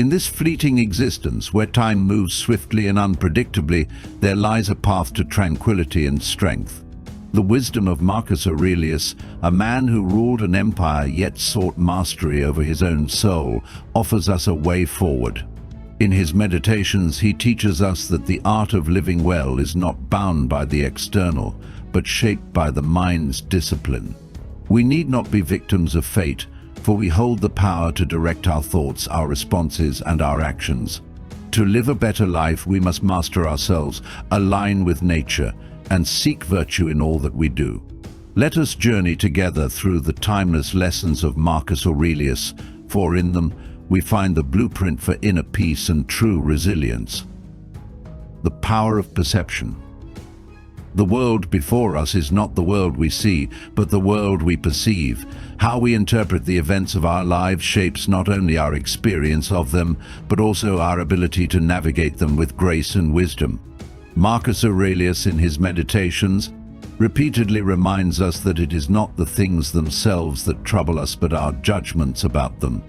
In this fleeting existence, where time moves swiftly and unpredictably, there lies a path to tranquility and strength. The wisdom of Marcus Aurelius, a man who ruled an empire yet sought mastery over his own soul, offers us a way forward. In his meditations, he teaches us that the art of living well is not bound by the external, but shaped by the mind's discipline. We need not be victims of fate, for we hold the power to direct our thoughts, our responses, and our actions. To live a better life, we must master ourselves, align with nature, and seek virtue in all that we do. Let us journey together through the timeless lessons of Marcus Aurelius, for in them we find the blueprint for inner peace and true resilience. The power of perception. The world before us is not the world we see, but the world we perceive. How we interpret the events of our lives shapes not only our experience of them, but also our ability to navigate them with grace and wisdom. Marcus Aurelius, in his Meditations, repeatedly reminds us that it is not the things themselves that trouble us, but our judgments about them.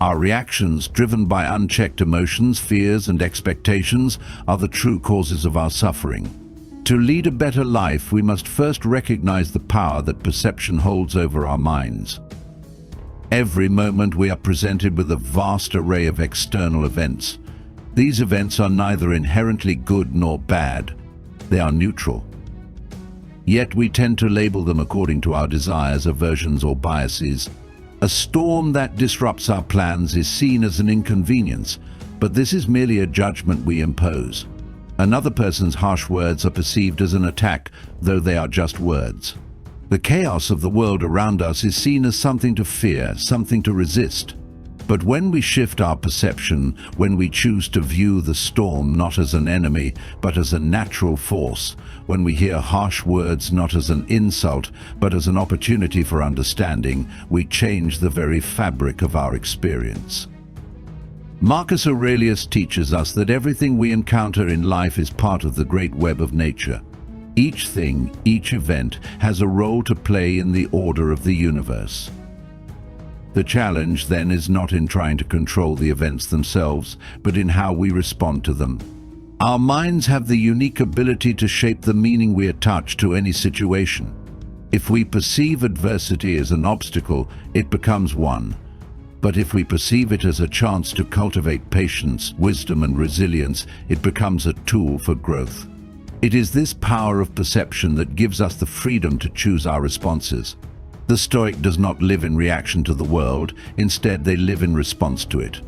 Our reactions, driven by unchecked emotions, fears, and expectations, are the true causes of our suffering. To lead a better life, we must first recognize the power that perception holds over our minds. Every moment we are presented with a vast array of external events. These events are neither inherently good nor bad. They are neutral. Yet we tend to label them according to our desires, aversions, or biases. A storm that disrupts our plans is seen as an inconvenience, but this is merely a judgment we impose. Another person's harsh words are perceived as an attack, though they are just words. The chaos of the world around us is seen as something to fear, something to resist. But when we shift our perception, when we choose to view the storm not as an enemy, but as a natural force, when we hear harsh words not as an insult, but as an opportunity for understanding, we change the very fabric of our experience. Marcus Aurelius teaches us that everything we encounter in life is part of the great web of nature. Each thing, each event, has a role to play in the order of the universe. The challenge, then, is not in trying to control the events themselves, but in how we respond to them. Our minds have the unique ability to shape the meaning we attach to any situation. If we perceive adversity as an obstacle, it becomes one. But if we perceive it as a chance to cultivate patience, wisdom, and resilience, it becomes a tool for growth. It is this power of perception that gives us the freedom to choose our responses. The Stoic does not live in reaction to the world, instead they live in response to it.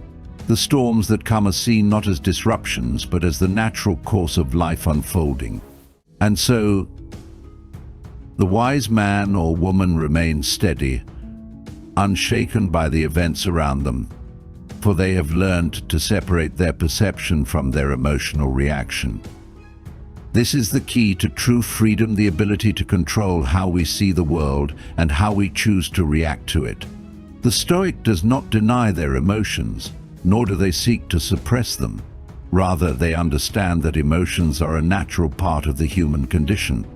The storms that come are seen not as disruptions, but as the natural course of life unfolding. And so, the wise man or woman remains steady, unshaken by the events around them, for they have learned to separate their perception from their emotional reaction. This is the key to true freedom, the ability to control how we see the world and how we choose to react to it. The Stoic does not deny their emotions, nor do they seek to suppress them. Rather, they understand that emotions are a natural part of the human condition.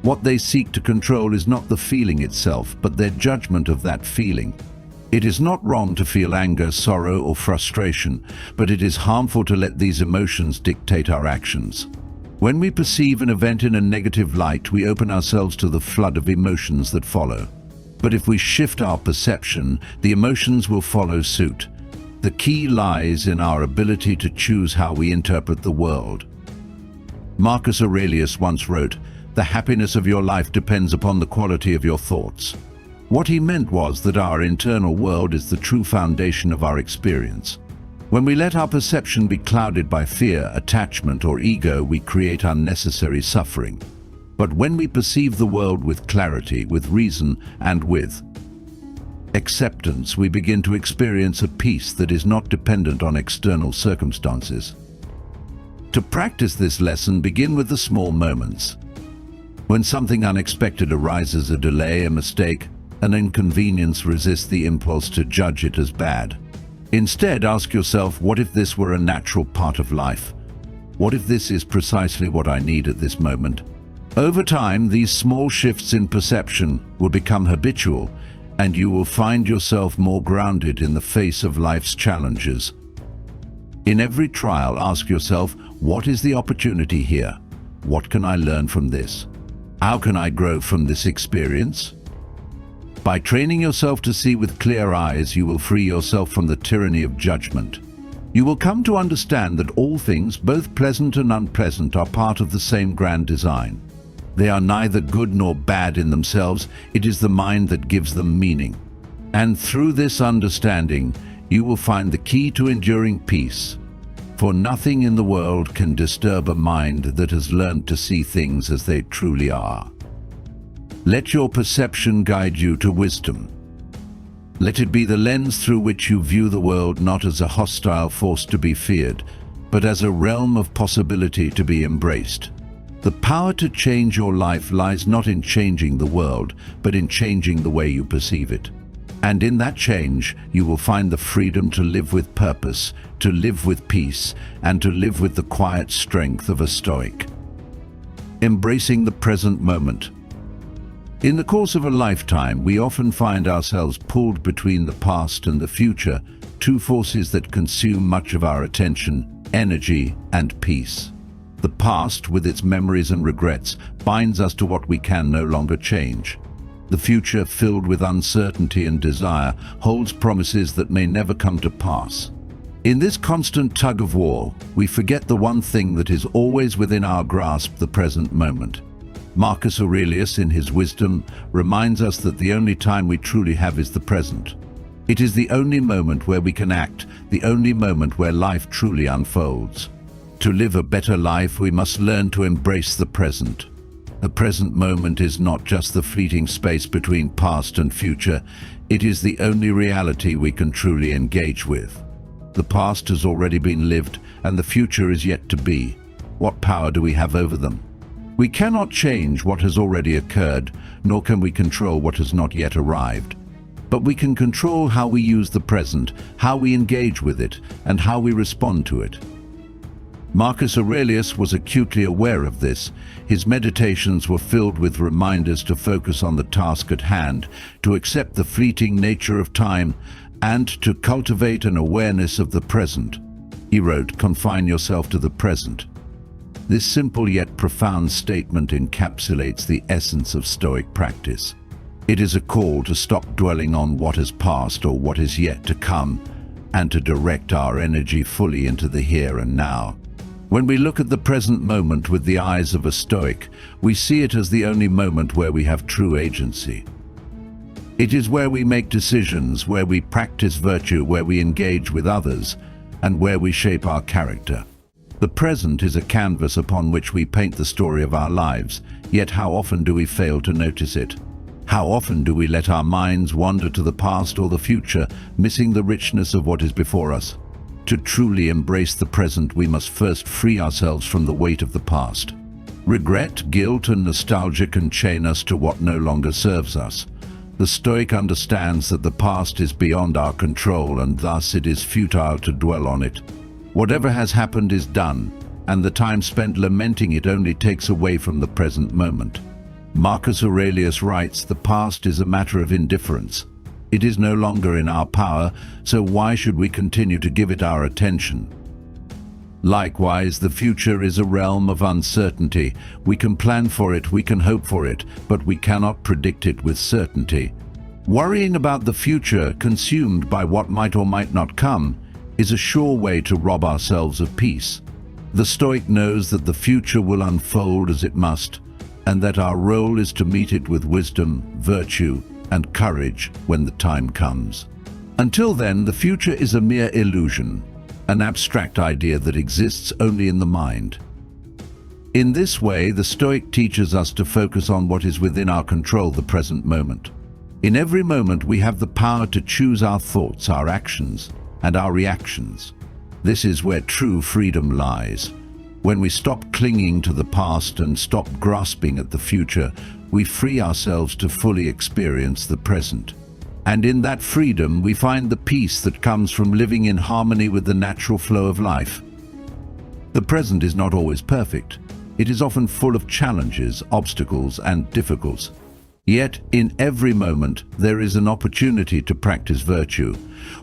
What they seek to control is not the feeling itself, but their judgment of that feeling. It is not wrong to feel anger, sorrow, or frustration, but it is harmful to let these emotions dictate our actions. When we perceive an event in a negative light, we open ourselves to the flood of emotions that follow. But if we shift our perception, the emotions will follow suit. The key lies in our ability to choose how we interpret the world. Marcus Aurelius once wrote, "The happiness of your life depends upon the quality of your thoughts." What he meant was that our internal world is the true foundation of our experience. When we let our perception be clouded by fear, attachment, or ego, we create unnecessary suffering. But when we perceive the world with clarity, with reason, and with acceptance, we begin to experience a peace that is not dependent on external circumstances. To practice this lesson, begin with the small moments. When something unexpected arises, a delay, a mistake, an inconvenience, resist the impulse to judge it as bad. Instead, ask yourself, what if this were a natural part of life? What if this is precisely what I need at this moment? Over time, these small shifts in perception will become habitual, and you will find yourself more grounded in the face of life's challenges. In every trial, ask yourself, what is the opportunity here? What can I learn from this? How can I grow from this experience? By training yourself to see with clear eyes, you will free yourself from the tyranny of judgment. You will come to understand that all things, both pleasant and unpleasant, are part of the same grand design. They are neither good nor bad in themselves. It is the mind that gives them meaning. And through this understanding, you will find the key to enduring peace. For nothing in the world can disturb a mind that has learned to see things as they truly are. Let your perception guide you to wisdom. Let it be the lens through which you view the world, not as a hostile force to be feared, but as a realm of possibility to be embraced. The power to change your life lies not in changing the world, but in changing the way you perceive it. And in that change, you will find the freedom to live with purpose, to live with peace, and to live with the quiet strength of a Stoic. Embracing the present moment. In the course of a lifetime, we often find ourselves pulled between the past and the future, two forces that consume much of our attention, energy, and peace. The past, with its memories and regrets, binds us to what we can no longer change. The future, filled with uncertainty and desire, holds promises that may never come to pass. In this constant tug-of-war, we forget the one thing that is always within our grasp, the present moment. Marcus Aurelius, in his wisdom, reminds us that the only time we truly have is the present. It is the only moment where we can act, the only moment where life truly unfolds. To live a better life, we must learn to embrace the present. The present moment is not just the fleeting space between past and future, it is the only reality we can truly engage with. The past has already been lived, and the future is yet to be. What power do we have over them? We cannot change what has already occurred, nor can we control what has not yet arrived. But we can control how we use the present, how we engage with it, and how we respond to it. Marcus Aurelius was acutely aware of this. His meditations were filled with reminders to focus on the task at hand, to accept the fleeting nature of time, and to cultivate an awareness of the present. He wrote, "Confine yourself to the present." This simple yet profound statement encapsulates the essence of Stoic practice. It is a call to stop dwelling on what has passed or what is yet to come, and to direct our energy fully into the here and now. When we look at the present moment with the eyes of a Stoic, we see it as the only moment where we have true agency. It is where we make decisions, where we practice virtue, where we engage with others, and where we shape our character. The present is a canvas upon which we paint the story of our lives, yet how often do we fail to notice it? How often do we let our minds wander to the past or the future, missing the richness of what is before us? To truly embrace the present, we must first free ourselves from the weight of the past. Regret, guilt, and nostalgia can chain us to what no longer serves us. The Stoic understands that the past is beyond our control, and thus it is futile to dwell on it. Whatever has happened is done, and the time spent lamenting it only takes away from the present moment. Marcus Aurelius writes, "The past is a matter of indifference. It is no longer in our power, so why should we continue to give it our attention?" Likewise, the future is a realm of uncertainty. We can plan for it, we can hope for it, but we cannot predict it with certainty. Worrying about the future, consumed by what might or might not come, is a sure way to rob ourselves of peace. The Stoic knows that the future will unfold as it must, and that our role is to meet it with wisdom, virtue, and courage when the time comes. Until then, the future is a mere illusion, an abstract idea that exists only in the mind. In this way, the Stoic teaches us to focus on what is within our control, the present moment. In every moment, we have the power to choose our thoughts, our actions, and our reactions. This is where true freedom lies. When we stop clinging to the past and stop grasping at the future, we free ourselves to fully experience the present. And in that freedom, we find the peace that comes from living in harmony with the natural flow of life. The present is not always perfect. It is often full of challenges, obstacles, and difficulties. Yet, in every moment, there is an opportunity to practice virtue.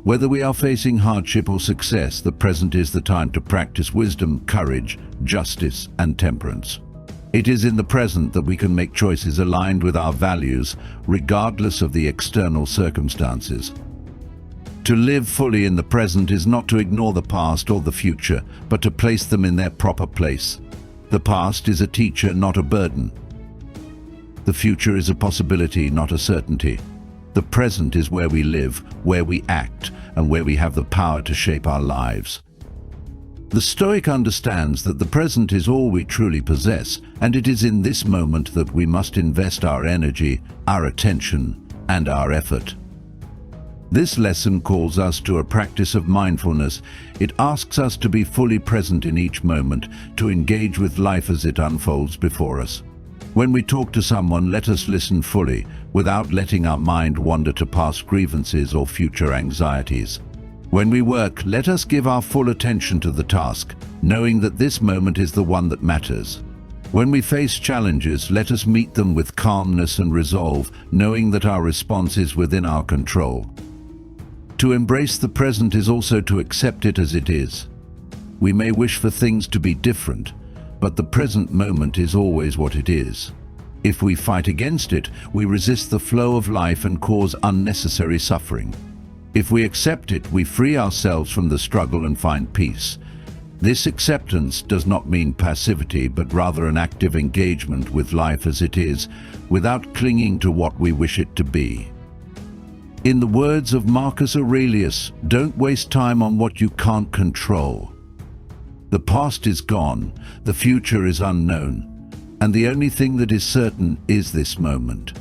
Whether we are facing hardship or success, the present is the time to practice wisdom, courage, justice, and temperance. It is in the present that we can make choices aligned with our values, regardless of the external circumstances. To live fully in the present is not to ignore the past or the future, but to place them in their proper place. The past is a teacher, not a burden. The future is a possibility, not a certainty. The present is where we live, where we act, and where we have the power to shape our lives. The Stoic understands that the present is all we truly possess, and it is in this moment that we must invest our energy, our attention, and our effort. This lesson calls us to a practice of mindfulness. It asks us to be fully present in each moment, to engage with life as it unfolds before us. When we talk to someone, let us listen fully, without letting our mind wander to past grievances or future anxieties. When we work, let us give our full attention to the task, knowing that this moment is the one that matters. When we face challenges, let us meet them with calmness and resolve, knowing that our response is within our control. To embrace the present is also to accept it as it is. We may wish for things to be different, but the present moment is always what it is. If we fight against it, we resist the flow of life and cause unnecessary suffering. If we accept it, we free ourselves from the struggle and find peace. This acceptance does not mean passivity, but rather an active engagement with life as it is, without clinging to what we wish it to be. In the words of Marcus Aurelius, don't waste time on what you can't control. The past is gone, the future is unknown, and the only thing that is certain is this moment.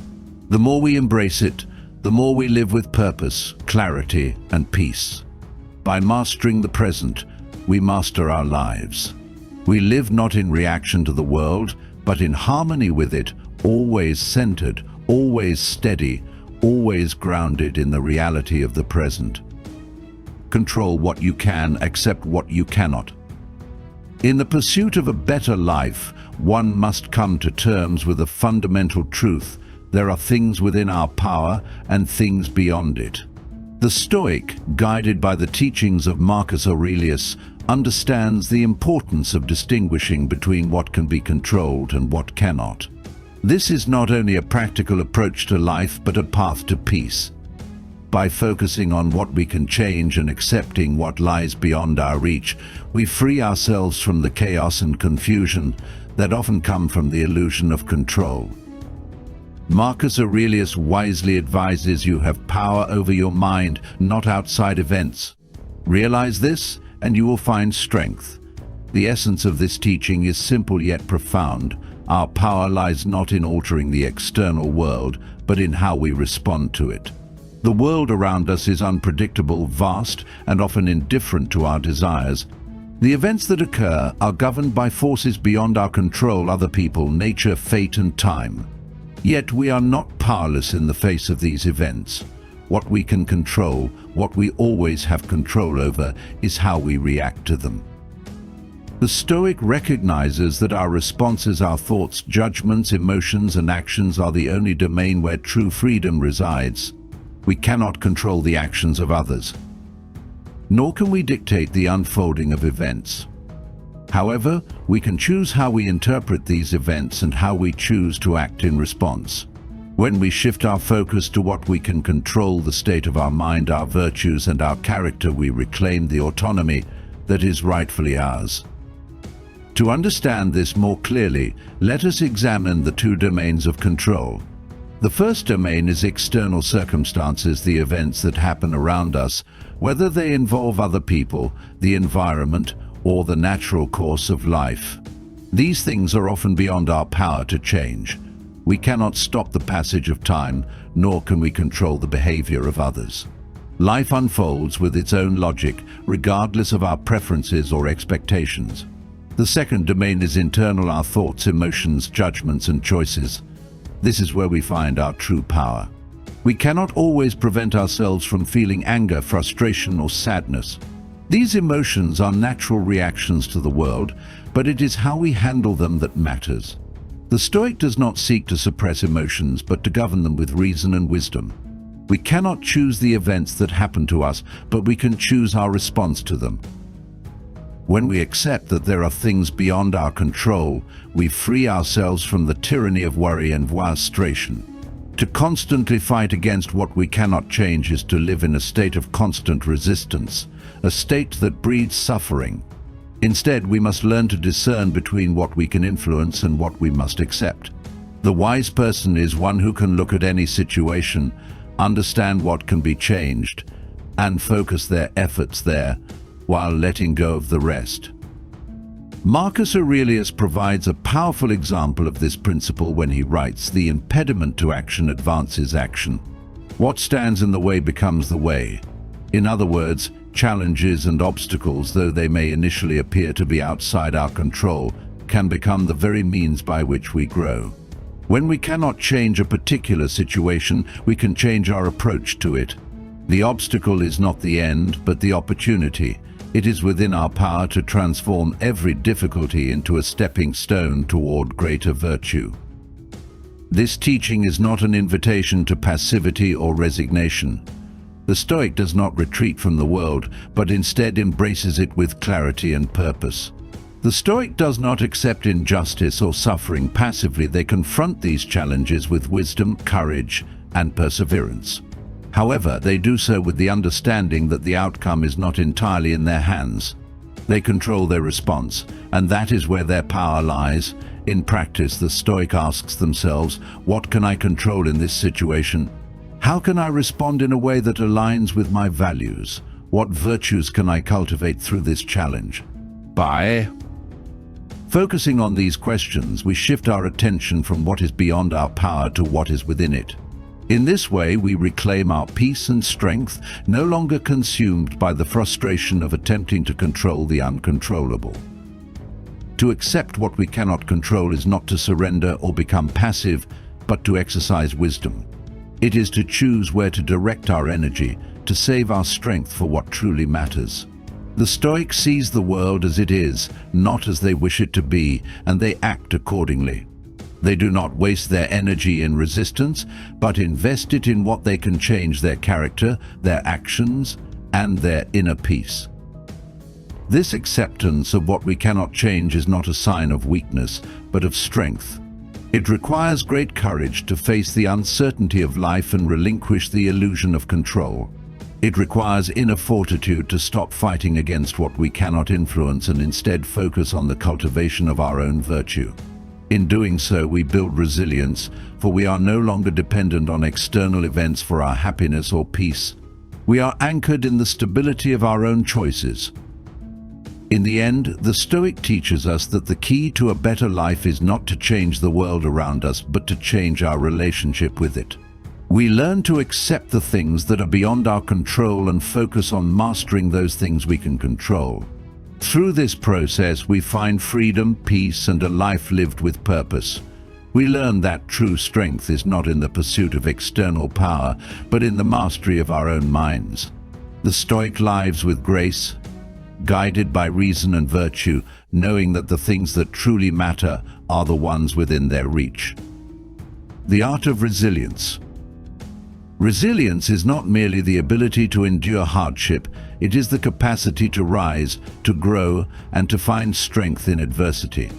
The more we embrace it, the more we live with purpose, clarity, and peace. By mastering the present, we master our lives. We live not in reaction to the world, but in harmony with it, always centered, always steady, always grounded in the reality of the present. Control what you can, accept what you cannot. In the pursuit of a better life, one must come to terms with a fundamental truth. There are things within our power and things beyond it. The Stoic, guided by the teachings of Marcus Aurelius, understands the importance of distinguishing between what can be controlled and what cannot. This is not only a practical approach to life, but a path to peace. By focusing on what we can change and accepting what lies beyond our reach, we free ourselves from the chaos and confusion that often come from the illusion of control. Marcus Aurelius wisely advises you have power over your mind, not outside events. Realize this, and you will find strength. The essence of this teaching is simple yet profound. Our power lies not in altering the external world, but in how we respond to it. The world around us is unpredictable, vast, and often indifferent to our desires. The events that occur are governed by forces beyond our control: other people, nature, fate, and time. Yet we are not powerless in the face of these events. What we can control, what we always have control over, is how we react to them. The Stoic recognizes that our responses, our thoughts, judgments, emotions, and actions are the only domain where true freedom resides. We cannot control the actions of others, nor can we dictate the unfolding of events. However, we can choose how we interpret these events and how we choose to act in response. When we shift our focus to what we can control, the state of our mind, our virtues, and our character, we reclaim the autonomy that is rightfully ours. To understand this more clearly, let us examine the two domains of control. The first domain is external circumstances, the events that happen around us, whether they involve other people, the environment, or the natural course of life. These things are often beyond our power to change. We cannot stop the passage of time, nor can we control the behavior of others. Life unfolds with its own logic, regardless of our preferences or expectations. The second domain is internal, our thoughts, emotions, judgments, and choices. This is where we find our true power. We cannot always prevent ourselves from feeling anger, frustration, or sadness. These emotions are natural reactions to the world, but it is how we handle them that matters. The Stoic does not seek to suppress emotions, but to govern them with reason and wisdom. We cannot choose the events that happen to us, but we can choose our response to them. When we accept that there are things beyond our control, we free ourselves from the tyranny of worry and frustration. To constantly fight against what we cannot change is to live in a state of constant resistance, a state that breeds suffering. Instead, we must learn to discern between what we can influence and what we must accept. The wise person is one who can look at any situation, understand what can be changed, and focus their efforts there, while letting go of the rest. Marcus Aurelius provides a powerful example of this principle when he writes, "The impediment to action advances action. What stands in the way becomes the way." In other words, challenges and obstacles, though they may initially appear to be outside our control, can become the very means by which we grow. When we cannot change a particular situation, we can change our approach to it. The obstacle is not the end, but the opportunity. It is within our power to transform every difficulty into a stepping stone toward greater virtue. This teaching is not an invitation to passivity or resignation. The Stoic does not retreat from the world, but instead embraces it with clarity and purpose. The Stoic does not accept injustice or suffering passively. They confront these challenges with wisdom, courage, and perseverance. However, they do so with the understanding that the outcome is not entirely in their hands. They control their response, and that is where their power lies. In practice, the Stoic asks themselves, what can I control in this situation? How can I respond in a way that aligns with my values? What virtues can I cultivate through this challenge? By focusing on these questions, we shift our attention from what is beyond our power to what is within it. In this way, we reclaim our peace and strength, no longer consumed by the frustration of attempting to control the uncontrollable. To accept what we cannot control is not to surrender or become passive, but to exercise wisdom. It is to choose where to direct our energy, to save our strength for what truly matters. The Stoic sees the world as it is, not as they wish it to be, and they act accordingly. They do not waste their energy in resistance, but invest it in what they can change: their character, their actions, and their inner peace. This acceptance of what we cannot change is not a sign of weakness, but of strength. It requires great courage to face the uncertainty of life and relinquish the illusion of control. It requires inner fortitude to stop fighting against what we cannot influence and instead focus on the cultivation of our own virtue. In doing so, we build resilience, for we are no longer dependent on external events for our happiness or peace. We are anchored in the stability of our own choices. In the end, the Stoic teaches us that the key to a better life is not to change the world around us, but to change our relationship with it. We learn to accept the things that are beyond our control and focus on mastering those things we can control. Through this process, we find freedom, peace, and a life lived with purpose. We learn that true strength is not in the pursuit of external power, but in the mastery of our own minds. The Stoic lives with grace, guided by reason and virtue, knowing that the things that truly matter are the ones within their reach. The art of resilience. Resilience is not merely the ability to endure hardship, it is the capacity to rise, to grow, and to find strength in adversity.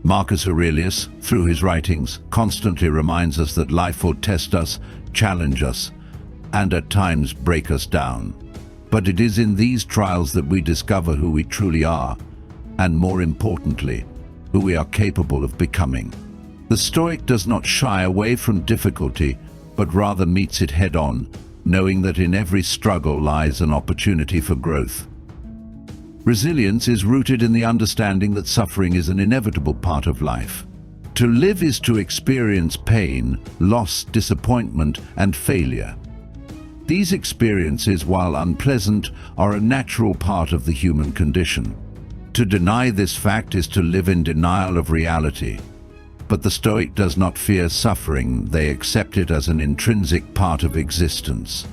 Marcus Aurelius, through his writings, constantly reminds us that life will test us, challenge us, and at times break us down. But it is in these trials that we discover who we truly are, and more importantly, who we are capable of becoming. The Stoic does not shy away from difficulty, but rather meets it head-on, knowing that in every struggle lies an opportunity for growth. Resilience is rooted in the understanding that suffering is an inevitable part of life. To live is to experience pain, loss, disappointment, and failure. These experiences, while unpleasant, are a natural part of the human condition. To deny this fact is to live in denial of reality. But the Stoic does not fear suffering, they accept it as an intrinsic part of existence.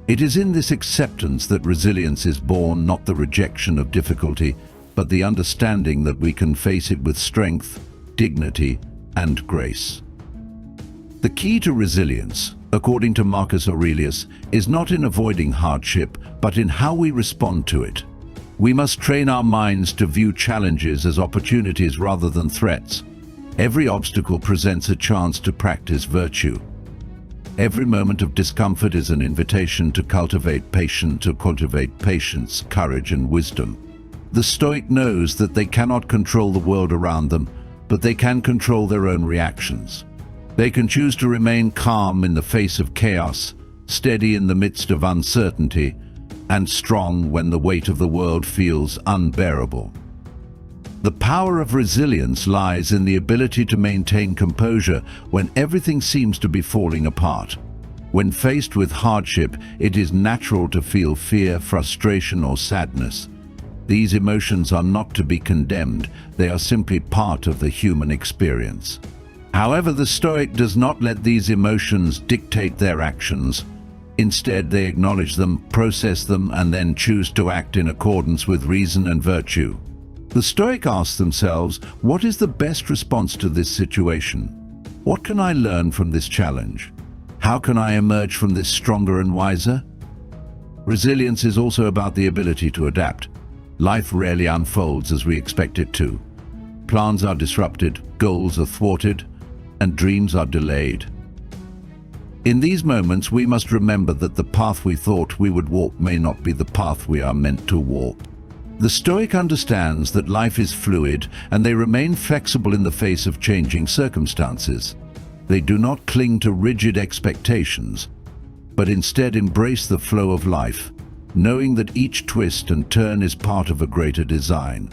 It is in this acceptance that resilience is born, not the rejection of difficulty, but the understanding that we can face it with strength, dignity, and grace. The key to resilience, according to Marcus Aurelius, is not in avoiding hardship, but in how we respond to it. We must train our minds to view challenges as opportunities rather than threats. Every obstacle presents a chance to practice virtue. Every moment of discomfort is an invitation to cultivate patience, courage, and wisdom. The Stoic knows that they cannot control the world around them, but they can control their own reactions. They can choose to remain calm in the face of chaos, steady in the midst of uncertainty, and strong when the weight of the world feels unbearable. The power of resilience lies in the ability to maintain composure when everything seems to be falling apart. When faced with hardship, it is natural to feel fear, frustration, or sadness. These emotions are not to be condemned, they are simply part of the human experience. However, the Stoic does not let these emotions dictate their actions. Instead, they acknowledge them, process them, and then choose to act in accordance with reason and virtue. The Stoic asks themselves, what is the best response to this situation? What can I learn from this challenge? How can I emerge from this stronger and wiser? Resilience is also about the ability to adapt. Life rarely unfolds as we expect it to. Plans are disrupted, goals are thwarted, and dreams are delayed. In these moments, we must remember that the path we thought we would walk may not be the path we are meant to walk. The Stoic understands that life is fluid, and they remain flexible in the face of changing circumstances. They do not cling to rigid expectations, but instead embrace the flow of life, knowing that each twist and turn is part of a greater design.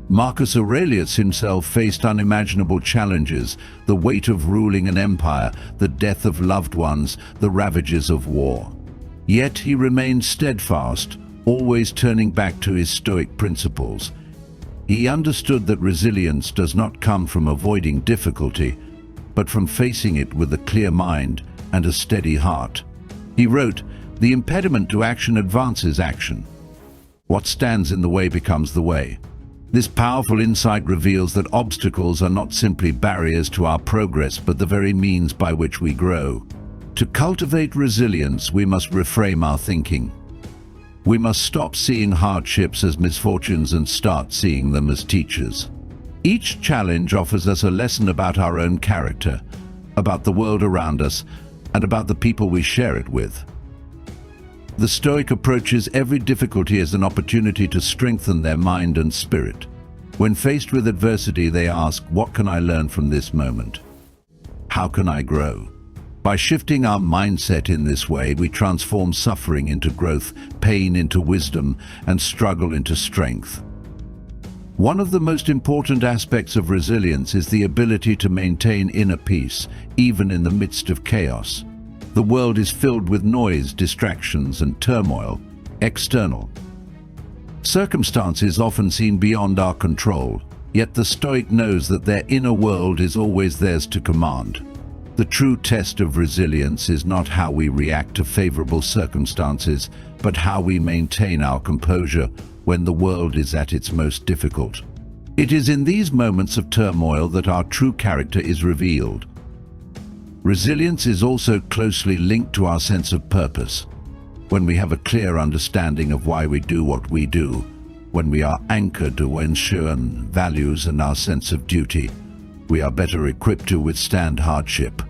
Marcus Aurelius himself faced unimaginable challenges: the weight of ruling an empire, the death of loved ones, the ravages of war. Yet he remained steadfast, always turning back to his Stoic principles. He understood that resilience does not come from avoiding difficulty, but from facing it with a clear mind and a steady heart. He wrote, "The impediment to action advances action. What stands in the way becomes the way." This powerful insight reveals that obstacles are not simply barriers to our progress, but the very means by which we grow. To cultivate resilience, we must reframe our thinking. We must stop seeing hardships as misfortunes and start seeing them as teachers. Each challenge offers us a lesson about our own character, about the world around us, and about the people we share it with. The Stoic approaches every difficulty as an opportunity to strengthen their mind and spirit. When faced with adversity, they ask, what can I learn from this moment? How can I grow? By shifting our mindset in this way, we transform suffering into growth, pain into wisdom, and struggle into strength. One of the most important aspects of resilience is the ability to maintain inner peace, even in the midst of chaos. The world is filled with noise, distractions, and turmoil, external. Circumstances often seem beyond our control, yet the Stoic knows that their inner world is always theirs to command. The true test of resilience is not how we react to favorable circumstances, but how we maintain our composure when the world is at its most difficult. It is in these moments of turmoil that our true character is revealed. Resilience is also closely linked to our sense of purpose. When we have a clear understanding of why we do what we do, when we are anchored to ensure values and our sense of duty, we are better equipped to withstand hardship.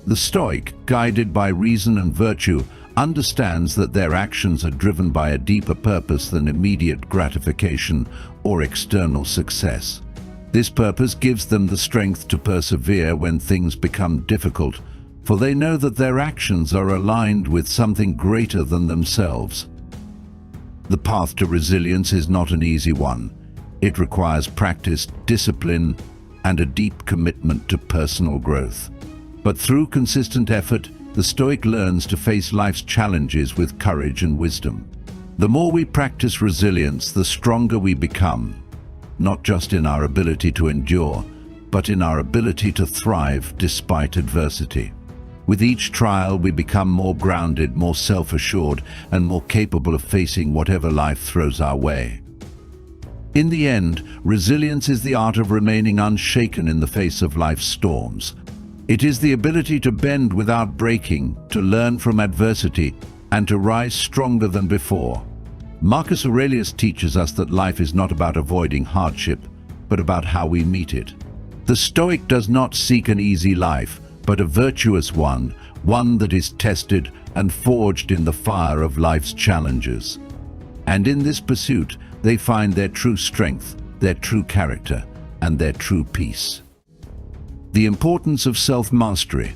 The Stoic, guided by reason and virtue, understands that their actions are driven by a deeper purpose than immediate gratification or external success. This purpose gives them the strength to persevere when things become difficult, for they know that their actions are aligned with something greater than themselves. The path to resilience is not an easy one. It requires practice, discipline, and a deep commitment to personal growth. But through consistent effort, the Stoic learns to face life's challenges with courage and wisdom. The more we practice resilience, the stronger we become, not just in our ability to endure, but in our ability to thrive despite adversity. With each trial, we become more grounded, more self-assured, and more capable of facing whatever life throws our way. In the end, resilience is the art of remaining unshaken in the face of life's storms. It is the ability to bend without breaking, to learn from adversity, and to rise stronger than before. Marcus Aurelius teaches us that life is not about avoiding hardship, but about how we meet it. The Stoic does not seek an easy life, but a virtuous one, one that is tested and forged in the fire of life's challenges. And in this pursuit, they find their true strength, their true character, and their true peace. The importance of self-mastery.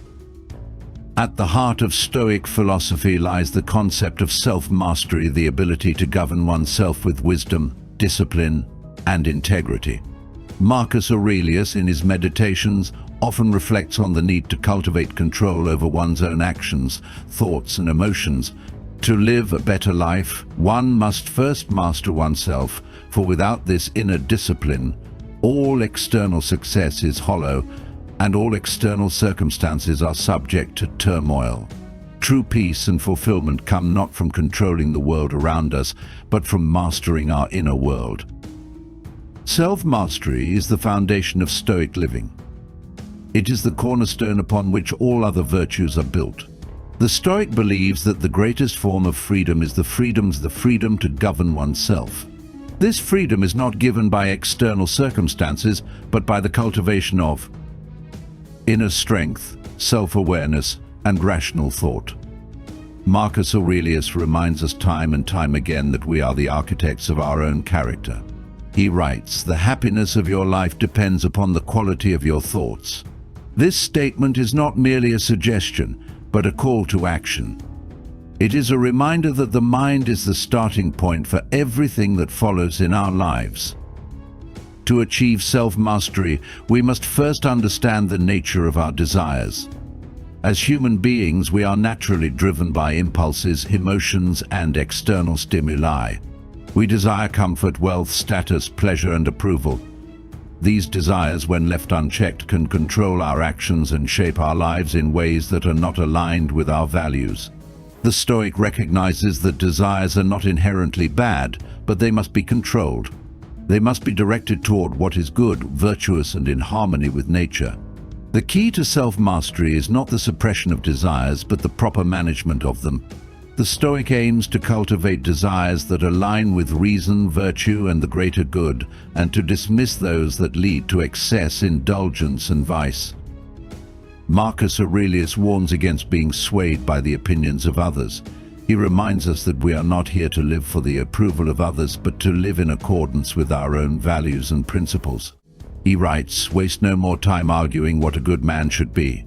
At the heart of Stoic philosophy lies the concept of self-mastery, the ability to govern oneself with wisdom, discipline, and integrity. Marcus Aurelius, in his Meditations, often reflects on the need to cultivate control over one's own actions, thoughts, and emotions. To live a better life, one must first master oneself, for without this inner discipline, all external success is hollow, and all external circumstances are subject to turmoil. True peace and fulfillment come not from controlling the world around us, but from mastering our inner world. Self-mastery is the foundation of Stoic living. It is the cornerstone upon which all other virtues are built. The Stoic believes that the greatest form of freedom is the freedom to govern oneself. This freedom is not given by external circumstances, but by the cultivation of inner strength, self-awareness, and rational thought. Marcus Aurelius reminds us time and time again that we are the architects of our own character. He writes, "The happiness of your life depends upon the quality of your thoughts." This statement is not merely a suggestion, but a call to action. It is a reminder that the mind is the starting point for everything that follows in our lives. To achieve self-mastery, we must first understand the nature of our desires. As human beings, we are naturally driven by impulses, emotions, and external stimuli. We desire comfort, wealth, status, pleasure, and approval. These desires, when left unchecked, can control our actions and shape our lives in ways that are not aligned with our values. The Stoic recognizes that desires are not inherently bad, but they must be controlled. They must be directed toward what is good, virtuous, and in harmony with nature. The key to self-mastery is not the suppression of desires, but the proper management of them. The Stoic aims to cultivate desires that align with reason, virtue, and the greater good, and to dismiss those that lead to excess, indulgence, and vice. Marcus Aurelius warns against being swayed by the opinions of others. He reminds us that we are not here to live for the approval of others, but to live in accordance with our own values and principles. He writes, "Waste no more time arguing what a good man should be.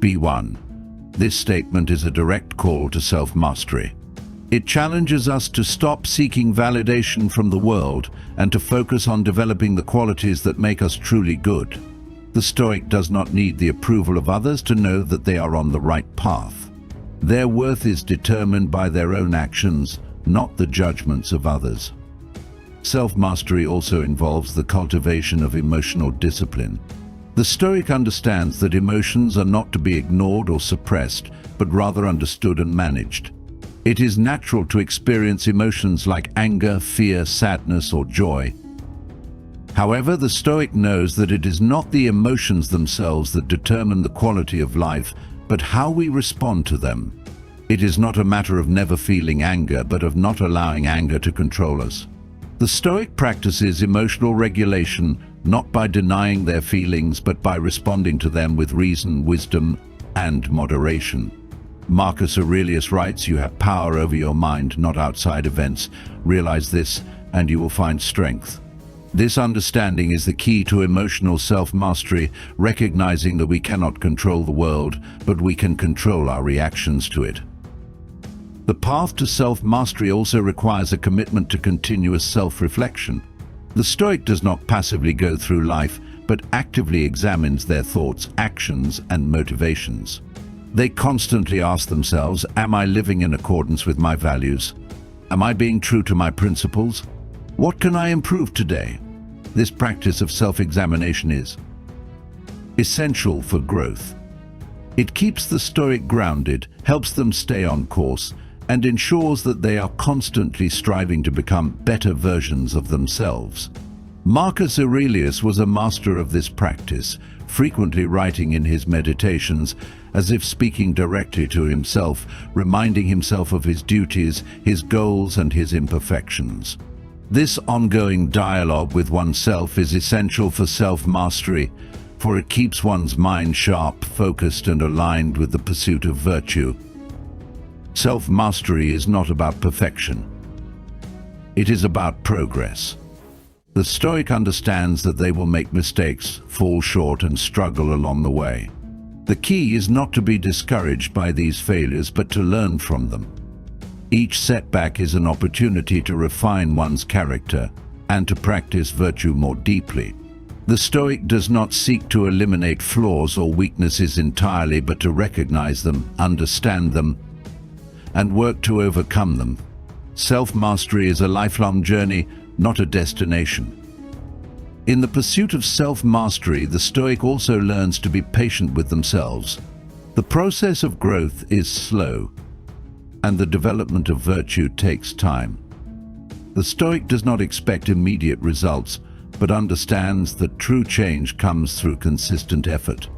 Be one." This statement is a direct call to self-mastery. It challenges us to stop seeking validation from the world and to focus on developing the qualities that make us truly good. The Stoic does not need the approval of others to know that they are on the right path. Their worth is determined by their own actions, not the judgments of others. Self-mastery also involves the cultivation of emotional discipline. The Stoic understands that emotions are not to be ignored or suppressed, but rather understood and managed. It is natural to experience emotions like anger, fear, sadness, or joy. However, the Stoic knows that it is not the emotions themselves that determine the quality of life, but how we respond to them. It is not a matter of never feeling anger, but of not allowing anger to control us. The Stoic practices emotional regulation, not by denying their feelings, but by responding to them with reason, wisdom, and moderation. Marcus Aurelius writes, "You have power over your mind, not outside events. Realize this, and you will find strength." This understanding is the key to emotional self-mastery, recognizing that we cannot control the world, but we can control our reactions to it. The path to self-mastery also requires a commitment to continuous self-reflection. The Stoic does not passively go through life, but actively examines their thoughts, actions, and motivations. They constantly ask themselves, am I living in accordance with my values? Am I being true to my principles? What can I improve today? This practice of self-examination is essential for growth. It keeps the Stoic grounded, helps them stay on course, and ensures that they are constantly striving to become better versions of themselves. Marcus Aurelius was a master of this practice, frequently writing in his meditations as if speaking directly to himself, reminding himself of his duties, his goals, and his imperfections. This ongoing dialogue with oneself is essential for self-mastery, for it keeps one's mind sharp, focused, and aligned with the pursuit of virtue. Self-mastery is not about perfection. It is about progress. The Stoic understands that they will make mistakes, fall short, and struggle along the way. The key is not to be discouraged by these failures, but to learn from them. Each setback is an opportunity to refine one's character and to practice virtue more deeply. The Stoic does not seek to eliminate flaws or weaknesses entirely, but to recognize them, understand them, and work to overcome them. Self-mastery is a lifelong journey, not a destination. In the pursuit of self-mastery, the Stoic also learns to be patient with themselves. The process of growth is slow, and the development of virtue takes time. The Stoic does not expect immediate results, but understands that true change comes through consistent effort.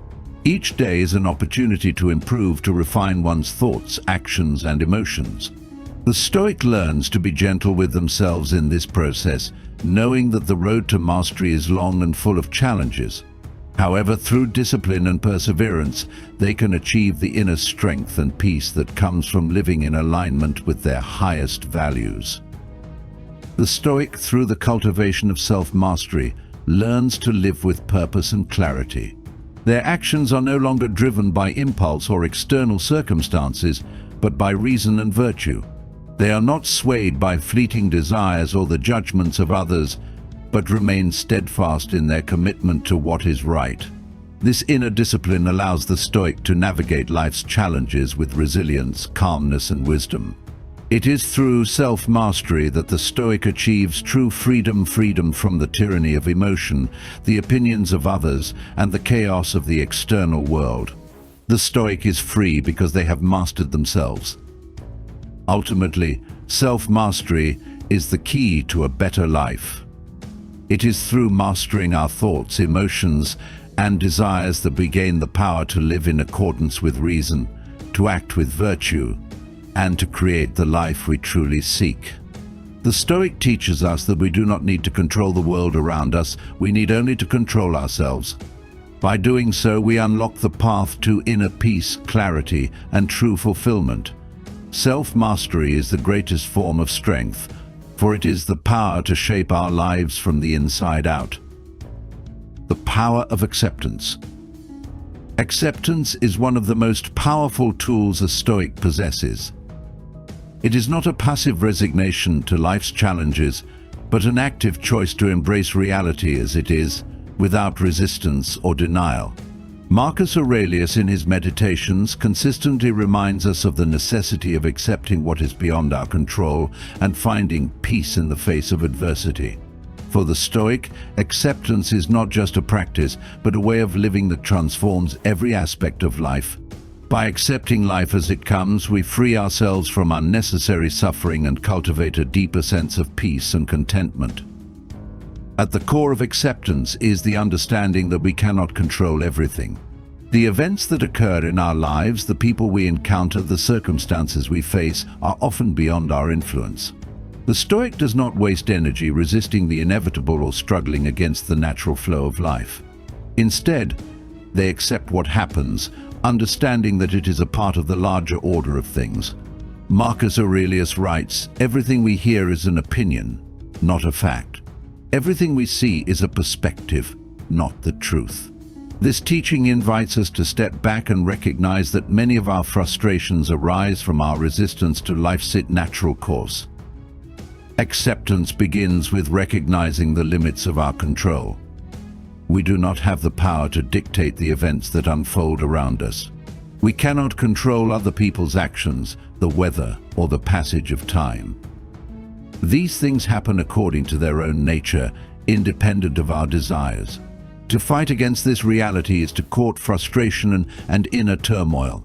Each day is an opportunity to improve, to refine one's thoughts, actions, and emotions. The Stoic learns to be gentle with themselves in this process, knowing that the road to mastery is long and full of challenges. However, through discipline and perseverance, they can achieve the inner strength and peace that comes from living in alignment with their highest values. The Stoic, through the cultivation of self-mastery, learns to live with purpose and clarity. Their actions are no longer driven by impulse or external circumstances, but by reason and virtue. They are not swayed by fleeting desires or the judgments of others, but remain steadfast in their commitment to what is right. This inner discipline allows the Stoic to navigate life's challenges with resilience, calmness, and wisdom. It is through self-mastery that the Stoic achieves true freedom from the tyranny of emotion, the opinions of others, and the chaos of the external world. The Stoic is free because they have mastered themselves. Ultimately, self-mastery is the key to a better life. It is through mastering our thoughts, emotions, and desires that we gain the power to live in accordance with reason, to act with virtue, and to create the life we truly seek. The Stoic teaches us that we do not need to control the world around us, we need only to control ourselves. By doing so, we unlock the path to inner peace, clarity, and true fulfillment. Self-mastery is the greatest form of strength, for it is the power to shape our lives from the inside out. The power of acceptance. Acceptance is one of the most powerful tools a Stoic possesses. It is not a passive resignation to life's challenges, but an active choice to embrace reality as it is, without resistance or denial. Marcus Aurelius, in his meditations, consistently reminds us of the necessity of accepting what is beyond our control and finding peace in the face of adversity. For the Stoic, acceptance is not just a practice, but a way of living that transforms every aspect of life. By accepting life as it comes, we free ourselves from unnecessary suffering and cultivate a deeper sense of peace and contentment. At the core of acceptance is the understanding that we cannot control everything. The events that occur in our lives, the people we encounter, the circumstances we face, are often beyond our influence. The Stoic does not waste energy resisting the inevitable or struggling against the natural flow of life. Instead, they accept what happens, understanding that it is a part of the larger order of things. Marcus Aurelius writes, "Everything we hear is an opinion, not a fact. Everything we see is a perspective, not the truth." This teaching invites us to step back and recognize that many of our frustrations arise from our resistance to life's natural course. Acceptance begins with recognizing the limits of our control. We do not have the power to dictate the events that unfold around us. We cannot control other people's actions, the weather, or the passage of time. These things happen according to their own nature, independent of our desires. To fight against this reality is to court frustration and inner turmoil.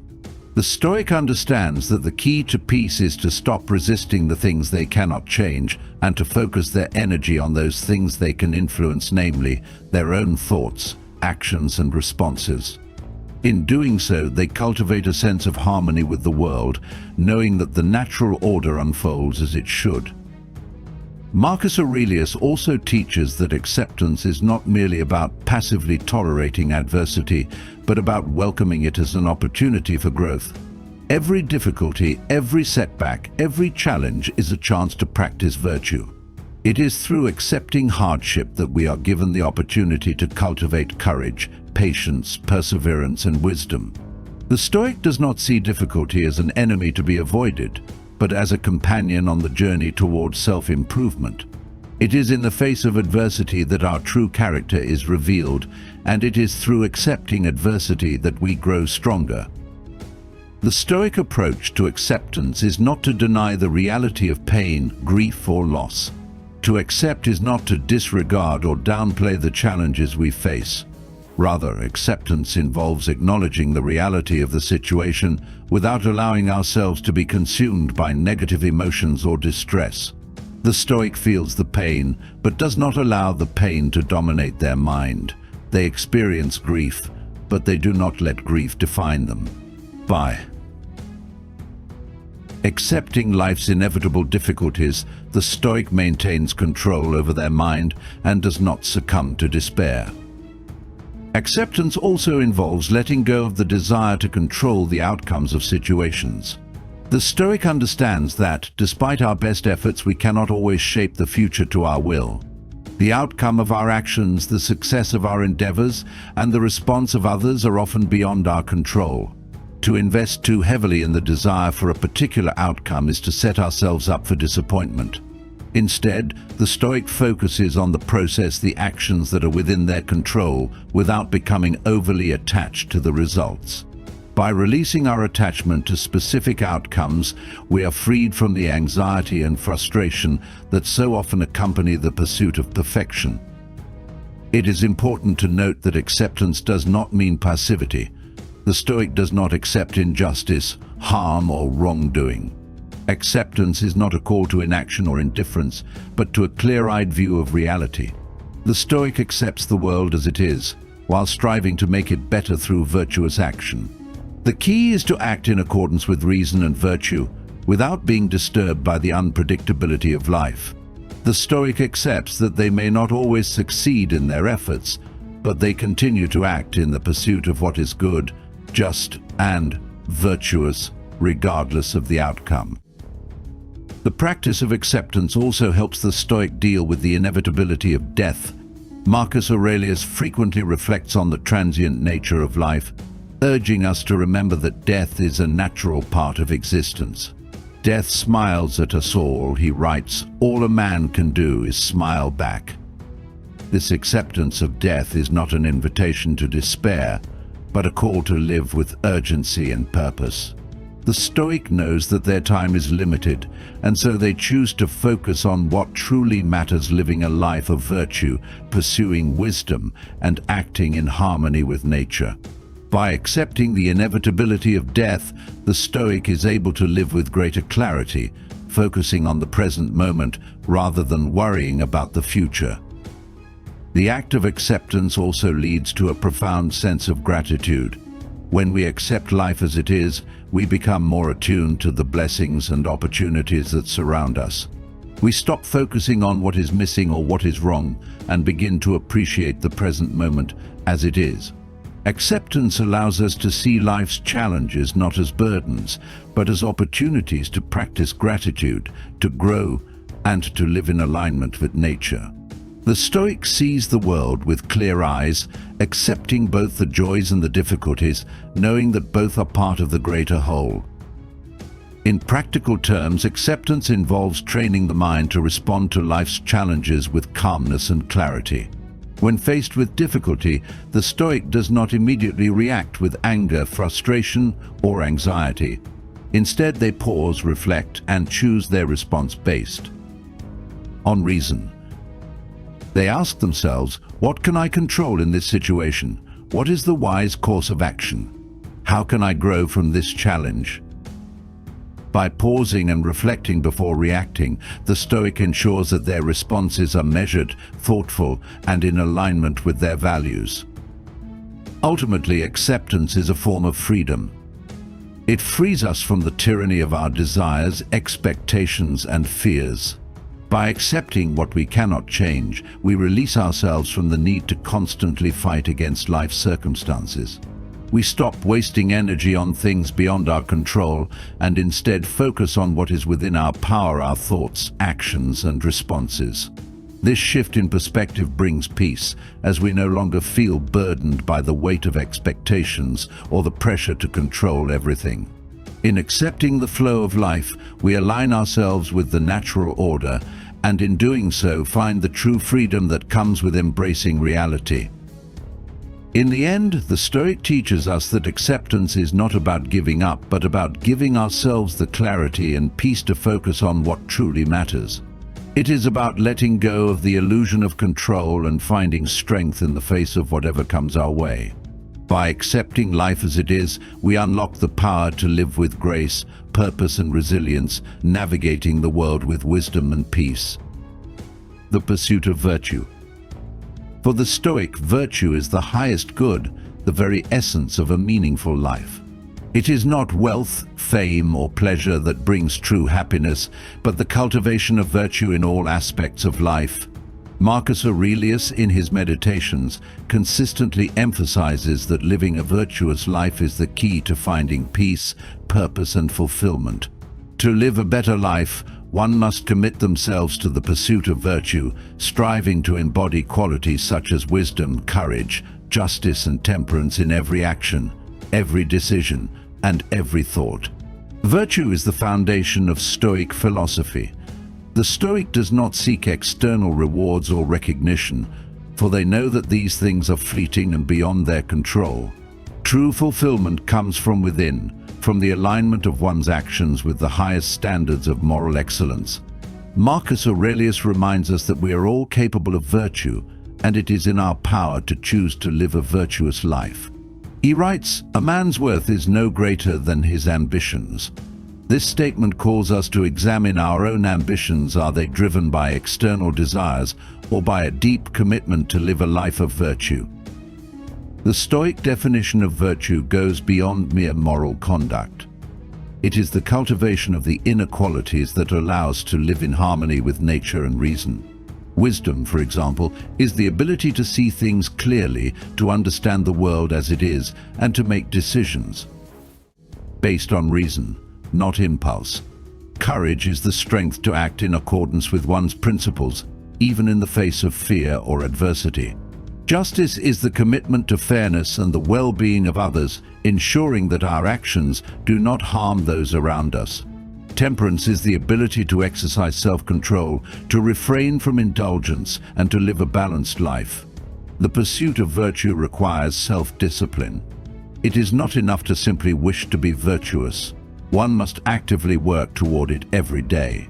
The Stoic understands that the key to peace is to stop resisting the things they cannot change and to focus their energy on those things they can influence, namely, their own thoughts, actions, and responses. In doing so, they cultivate a sense of harmony with the world, knowing that the natural order unfolds as it should. Marcus Aurelius also teaches that acceptance is not merely about passively tolerating adversity, but about welcoming it as an opportunity for growth. Every difficulty, every setback, every challenge is a chance to practice virtue. It is through accepting hardship that we are given the opportunity to cultivate courage, patience, perseverance, and wisdom. The Stoic does not see difficulty as an enemy to be avoided, but as a companion on the journey towards self-improvement. It is in the face of adversity that our true character is revealed, and it is through accepting adversity that we grow stronger. The Stoic approach to acceptance is not to deny the reality of pain, grief, or loss. To accept is not to disregard or downplay the challenges we face. Rather, acceptance involves acknowledging the reality of the situation without allowing ourselves to be consumed by negative emotions or distress. The Stoic feels the pain, but does not allow the pain to dominate their mind. They experience grief, but they do not let grief define them. By accepting life's inevitable difficulties, the Stoic maintains control over their mind and does not succumb to despair. Acceptance also involves letting go of the desire to control the outcomes of situations. The Stoic understands that, despite our best efforts, we cannot always shape the future to our will. The outcome of our actions, the success of our endeavors, and the response of others are often beyond our control. To invest too heavily in the desire for a particular outcome is to set ourselves up for disappointment. Instead, the Stoic focuses on the process, the actions that are within their control, without becoming overly attached to the results. By releasing our attachment to specific outcomes, we are freed from the anxiety and frustration that so often accompany the pursuit of perfection. It is important to note that acceptance does not mean passivity. The Stoic does not accept injustice, harm, or wrongdoing. Acceptance is not a call to inaction or indifference, but to a clear-eyed view of reality. The Stoic accepts the world as it is, while striving to make it better through virtuous action. The key is to act in accordance with reason and virtue, without being disturbed by the unpredictability of life. The Stoic accepts that they may not always succeed in their efforts, but they continue to act in the pursuit of what is good, just, and virtuous, regardless of the outcome. The practice of acceptance also helps the Stoic deal with the inevitability of death. Marcus Aurelius frequently reflects on the transient nature of life, urging us to remember that death is a natural part of existence. Death smiles at us all, he writes. All a man can do is smile back. This acceptance of death is not an invitation to despair, but a call to live with urgency and purpose. The Stoic knows that their time is limited, and so they choose to focus on what truly matters, living a life of virtue, pursuing wisdom, and acting in harmony with nature. By accepting the inevitability of death, the Stoic is able to live with greater clarity, focusing on the present moment rather than worrying about the future. The act of acceptance also leads to a profound sense of gratitude. When we accept life as it is, we become more attuned to the blessings and opportunities that surround us. We stop focusing on what is missing or what is wrong and begin to appreciate the present moment as it is. Acceptance allows us to see life's challenges not as burdens, but as opportunities to practice gratitude, to grow, and to live in alignment with nature. The Stoic sees the world with clear eyes, accepting both the joys and the difficulties, knowing that both are part of the greater whole. In practical terms, acceptance involves training the mind to respond to life's challenges with calmness and clarity. When faced with difficulty, the Stoic does not immediately react with anger, frustration, or anxiety. Instead, they pause, reflect, and choose their response based on reason. They ask themselves, what can I control in this situation? What is the wise course of action? How can I grow from this challenge? By pausing and reflecting before reacting, the Stoic ensures that their responses are measured, thoughtful, and in alignment with their values. Ultimately, acceptance is a form of freedom. It frees us from the tyranny of our desires, expectations, and fears. By accepting what we cannot change, we release ourselves from the need to constantly fight against life's circumstances. We stop wasting energy on things beyond our control and instead focus on what is within our power, our thoughts, actions, and responses. This shift in perspective brings peace, as we no longer feel burdened by the weight of expectations or the pressure to control everything. In accepting the flow of life, we align ourselves with the natural order, and in doing so find the true freedom that comes with embracing reality. In the end, the Stoic teaches us that acceptance is not about giving up, but about giving ourselves the clarity and peace to focus on what truly matters. It is about letting go of the illusion of control and finding strength in the face of whatever comes our way. By accepting life as it is, we unlock the power to live with grace, purpose, and resilience, navigating the world with wisdom and peace. The pursuit of virtue. For the Stoic, virtue is the highest good, the very essence of a meaningful life. It is not wealth, fame, or pleasure that brings true happiness, but the cultivation of virtue in all aspects of life. Marcus Aurelius, in his Meditations, consistently emphasizes that living a virtuous life is the key to finding peace, purpose, and fulfillment. To live a better life, one must commit themselves to the pursuit of virtue, striving to embody qualities such as wisdom, courage, justice, and temperance in every action, every decision, and every thought. Virtue is the foundation of Stoic philosophy. The Stoic does not seek external rewards or recognition, for they know that these things are fleeting and beyond their control. True fulfillment comes from within, from the alignment of one's actions with the highest standards of moral excellence. Marcus Aurelius reminds us that we are all capable of virtue, and it is in our power to choose to live a virtuous life. He writes, "A man's worth is no greater than his ambitions." This statement calls us to examine our own ambitions. Are they driven by external desires or by a deep commitment to live a life of virtue? The Stoic definition of virtue goes beyond mere moral conduct. It is the cultivation of the inner qualities that allow us to live in harmony with nature and reason. Wisdom, for example, is the ability to see things clearly, to understand the world as it is, and to make decisions based on reason, not impulse. Courage is the strength to act in accordance with one's principles, even in the face of fear or adversity. Justice is the commitment to fairness and the well-being of others, ensuring that our actions do not harm those around us. Temperance is the ability to exercise self-control, to refrain from indulgence, and to live a balanced life. The pursuit of virtue requires self-discipline. It is not enough to simply wish to be virtuous. One must actively work toward it every day.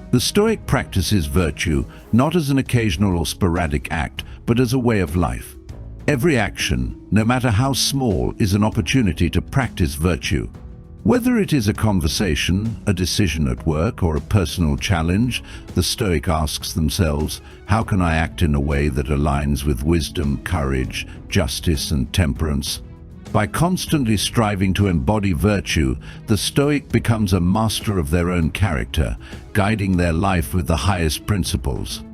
The Stoic practices virtue not as an occasional or sporadic act, but as a way of life. Every action, no matter how small, is an opportunity to practice virtue. Whether it is a conversation, a decision at work, or a personal challenge, the Stoic asks themselves, how can I act in a way that aligns with wisdom, courage, justice, and temperance? By constantly striving to embody virtue, the Stoic becomes a master of their own character, guiding their life with the highest principles.